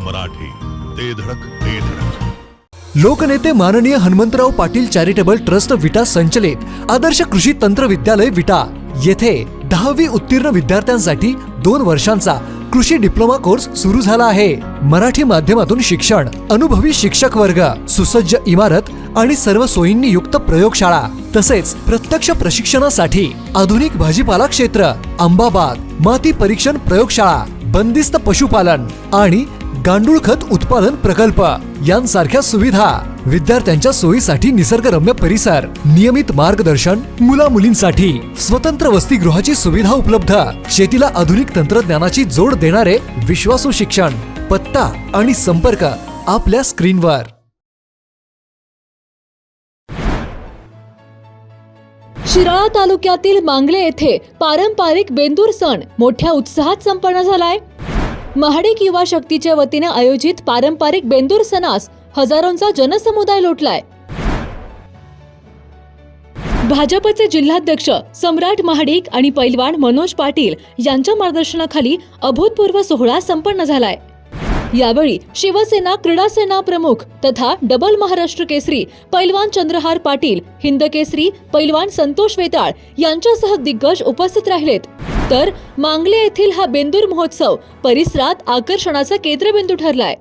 मराठी, ते धडक ते धडक. लोकनेते माननीय हनुमंतराव पाटील चॅरिटेबल ट्रस्ट विटा संचलित आदर्श कृषी तंत्र विद्यालय विटा येथे 10वी उत्तीर्ण विद्यार्थ्यांसाठी 2 वर्षांचा कृषी डिप्लोमा कोर्स सुरू झाला आहे. मराठी माध्यमातून शिक्षण, अनुभवी शिक्षक वर्ग, सुसज्ज इमारत आणि सर्व सोयींनी युक्त प्रयोगशाळा तसेच प्रत्यक्ष प्रशिक्षणासाठी आधुनिक भाजीपाला क्षेत्र, आंबाबाग, माती परीक्षण प्रयोगशाळा, बंदिस्त पशुपालन आणि गांडूळ खत उत्पादन प्रकल्प यांसारख्या सुविधा, विद्यार्थ्यांच्या सोयीसाठी निसर्गरम्य परिसर, नियमित मार्गदर्शन, मुला-मुलींसाठी स्वतंत्र वसतिगृहाची सुविधा उपलब्ध, शेतीला आधुनिक तंत्रज्ञानाची जोड देणारे विश्वासू शिक्षण. पत्ता आणि संपर्क आपल्या स्क्रीनवर. शिराळा तालुक्यातील मांगले येथे पारंपरिक बेंदूर सण मोठ्या उत्साहात संपन्न झालाय. महाडिक युवा शक्तीच्या वतीने आयोजित पारंपरिक बेंदूर सणास हजारोंचा जनसमुदाय लोटलाय. भाजपचे जिल्हाध्यक्ष सम्राट महाडिक आणि पैलवान मनोज पाटील यांच्या मार्गदर्शनाखाली अभूतपूर्व सोहळा संपन्न झालाय. यावेळी शिवसेना क्रीडा सेना प्रमुख तथा डबल महाराष्ट्र केसरी पैलवान चंद्रहार पाटील, हिंद केसरी पैलवान संतोष वेताळ यांच्यासह दिग्गज उपस्थित राहिलेत. तर मांगले येथील हा बेंदूर महोत्सव परिसरात आकर्षणाचा केंद्रबिंदू ठरलाय.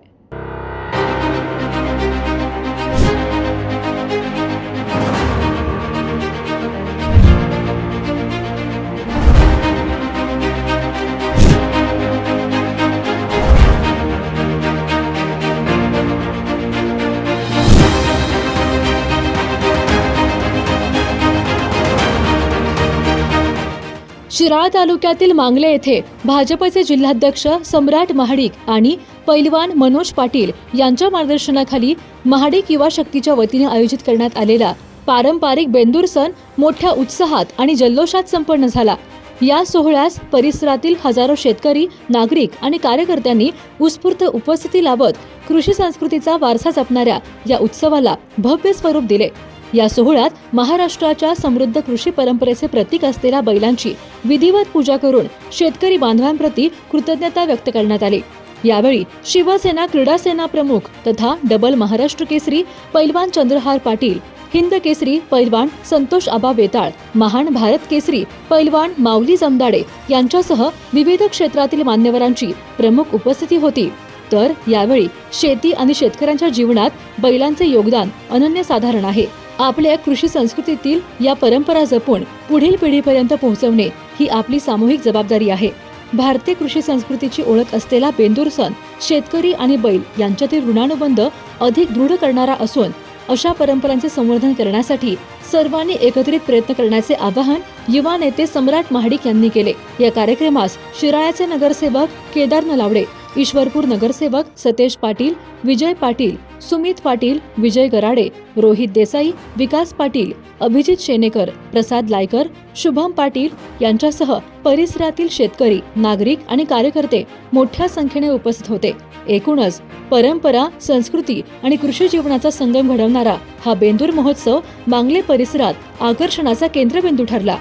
शिराळा तालुक्यातील मांगले येथे भाजपचे जिल्हाध्यक्ष सम्राट महाडिक आणि पैलवान मनोज पाटील यांच्या मार्गदर्शनाखाली महाडिक युवा शक्तीच्या वतीने आयोजित करण्यात आलेला पारंपरिक बेंदूर सण मोठ्या उत्साहात आणि जल्लोषात संपन्न झाला. या सोहळ्यास परिसरातील हजारो शेतकरी, नागरिक आणि कार्यकर्त्यांनी उत्स्फूर्त उपस्थिती लावत कृषी संस्कृतीचा वारसा जपणाऱ्या या उत्सवाला भव्य स्वरूप दिले. या सोहळ्यात महाराष्ट्राच्या समृद्ध कृषी परंपरेचे प्रतीक असलेल्या बैलांची विधिवत पूजा करून शेतकरी बांधवांप्रती कृतज्ञता व्यक्त करण्यात आली. यावेळी शिवसेना क्रीडा सेना प्रमुख तथा डबल महाराष्ट्र केसरी पैलवान चंद्रहार पाटील, हिंद केसरी पैलवान संतोष आबा वेताळ, महान भारत केसरी पैलवान माऊली जमदाडे यांच्यासह विविध क्षेत्रातील मान्यवरांची प्रमुख उपस्थिती होती. तर यावेळी शेती आणि शेतकऱ्यांच्या जीवनात बैलांचे योगदान अनन्यसाधारण आहे. आपल्या कृषी संस्कृतीतील या परंपरा जपून पुढील पिढीपर्यंत पोहोचवणे ही आपली सामूहिक जबाबदारी आहे. भारतीय कृषी संस्कृतीची ओळख असलेला बेंदूर सण शेतकरी आणि बैल यांच्यातील ऋणानुबंध अधिक दृढ करणारा असून अशा परंपरांचे संवर्धन करण्यासाठी सर्वांनी एकत्रित प्रयत्न करण्याचे आवाहन युवा नेते सम्राट महाडिक यांनी केले. या कार्यक्रमास शिराळ्याचे नगरसेवक केदार नलावडे, ईश्वरपूर नगरसेवक सतेज पाटील, विजय पाटील, सुमित पाटील, विजय गराडे, रोहित देसाई, विकास पाटील, अभिजित शेनेकर, प्रसाद लायकर, शुभम पाटील यांच्यासह परिसरातील शेतकरी, नागरिक आणि कार्यकर्ते मोठ्या संख्येने उपस्थित होते. एकूणच परंपरा, संस्कृती आणि कृषी जीवनाचा संगम घडवणारा हा बेंदूर महोत्सव मांगले परिसरात आकर्षणाचा केंद्रबिंदू ठरला.